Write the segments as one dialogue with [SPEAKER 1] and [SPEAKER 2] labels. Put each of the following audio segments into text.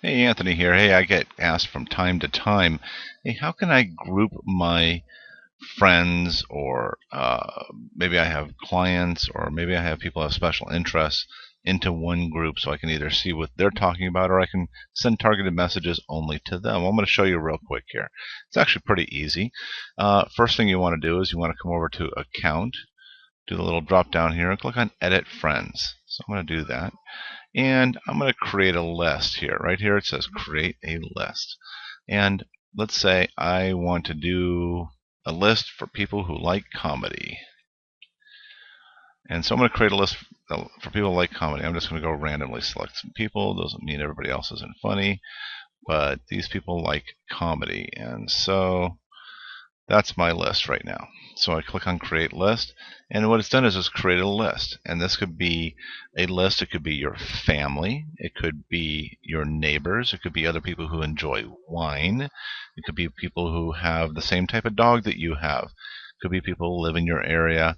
[SPEAKER 1] Hey, Anthony here. Hey, I get asked from time to time, hey, how can I group my friends, or maybe I have clients, or maybe I have people who have special interests into one group so I can either see what they're talking about or I can send targeted messages only to them. Well, I'm going to show you real quick here. It's actually pretty easy. First thing you want to do is you want to come over to Account, do the little drop down here, and click on Edit Friends. So I'm going to do that. And I'm going to create a list here. Right here it says create a list. And let's say I want to do a list for people who like comedy. And so I'm going to create a list for people who like comedy. I'm just going to go randomly select some people. Doesn't mean everybody else isn't funny, but these people like comedy. And so that's my list right now. So I click on create list, and what it's done is it's created a list. And this could be a list. It could be your family. It could be your neighbors. It could be other people who enjoy wine. It could be people who have the same type of dog that you have. It could be people who live in your area.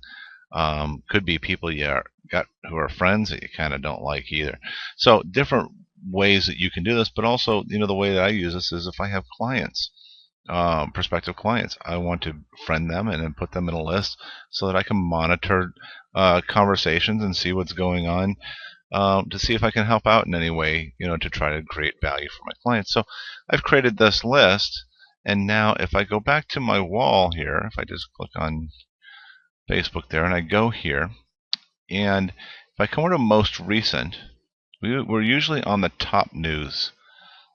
[SPEAKER 1] Could be people you got who are friends that you kind of don't like either. So different ways that you can do this, but also, the way that I use this is if I have clients. Prospective clients, I want to friend them and then put them in a list so that I can monitor conversations and see what's going on, to see if I can help out in any way, to try to create value for my clients. So I've created this list, and now if I go back to my wall here, if I just click on Facebook there and I go here, and if I come over to most recent, we're usually on the top news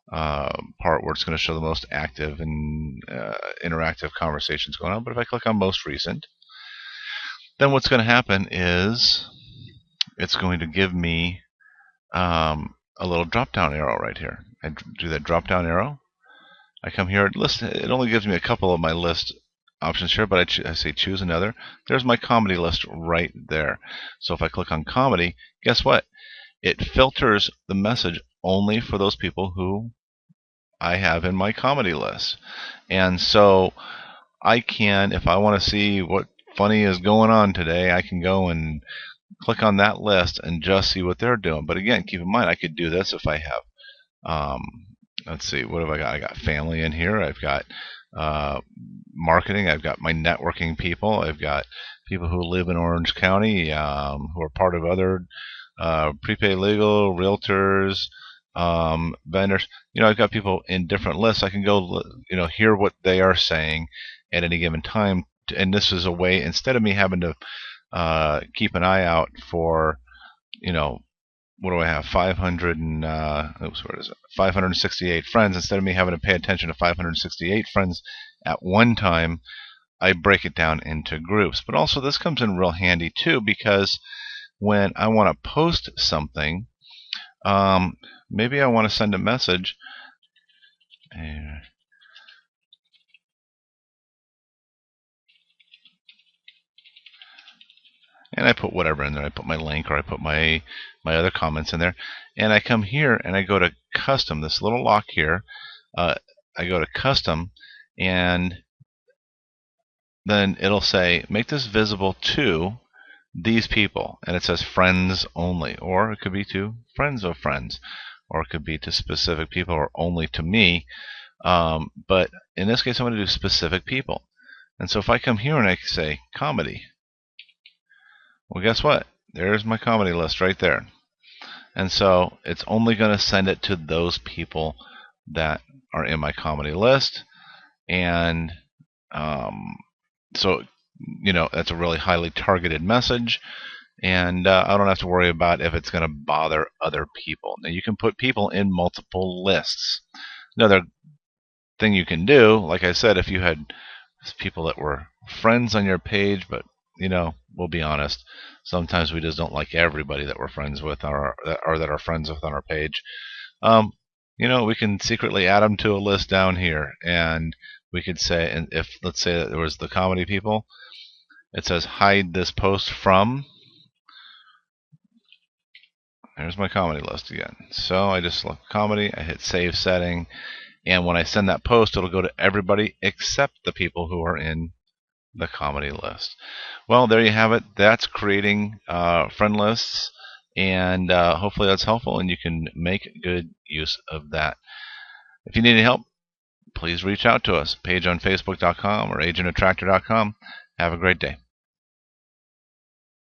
[SPEAKER 1] part where it's going to show the most active and interactive conversations going on. But if I click on most recent, then what's going to happen is it's going to give me a little drop down arrow right here. I do that drop down arrow. I come here, list. It only gives me a couple of my list options here, but I say choose another. There's my comedy list right there. So if I click on comedy, guess what? It filters the message only for those people who I have in my comedy list. And so I can, if I want to see what funny is going on today, I can go and click on that list and just see what they're doing. But again, keep in mind, I could do this if I have, let's see, what have I got? I got family in here. I've got marketing. I've got my networking people. I've got people who live in Orange County, who are part of other prepaid legal, realtors, vendors. I've got people in different lists. I can go, hear what they are saying at any given time. And this is a way, instead of me having to keep an eye out for, what do I have? 500 and oops, what is it? 568 friends. Instead of me having to pay attention to 568 friends at one time, I break it down into groups. But also, this comes in real handy too, because when I want to post something, maybe I want to send a message. And I put whatever in there. I put my link, or I put my other comments in there. And I come here and I go to custom, this little lock here. I go to custom, and then it'll say make this visible to these people, and it says friends only, or it could be to friends of friends, or it could be to specific people, or only to me. But in this case, I'm going to do specific people. And so if I come here and I say comedy, well, guess what? There's my comedy list right there. And so it's only going to send it to those people that are in my comedy list. And so, that's a really highly targeted message. And I don't have to worry about if it's going to bother other people. Now, you can put people in multiple lists. Another thing you can do, like I said, if you had people that were friends on your page, but we'll be honest, sometimes we just don't like everybody that we're friends with, or that are friends with on our page. We can secretly add them to a list down here, and we could say, and if let's say that there was the comedy people, it says hide this post from. There's my comedy list again. So I just select comedy, I hit save setting, and when I send that post, it'll go to everybody except the people who are in the comedy list. Well, there you have it. That's creating friend lists And hopefully that's helpful and you can make good use of that. If you need any help, please reach out to us. Page on Facebook.com or agentattractor.com. Have a great day.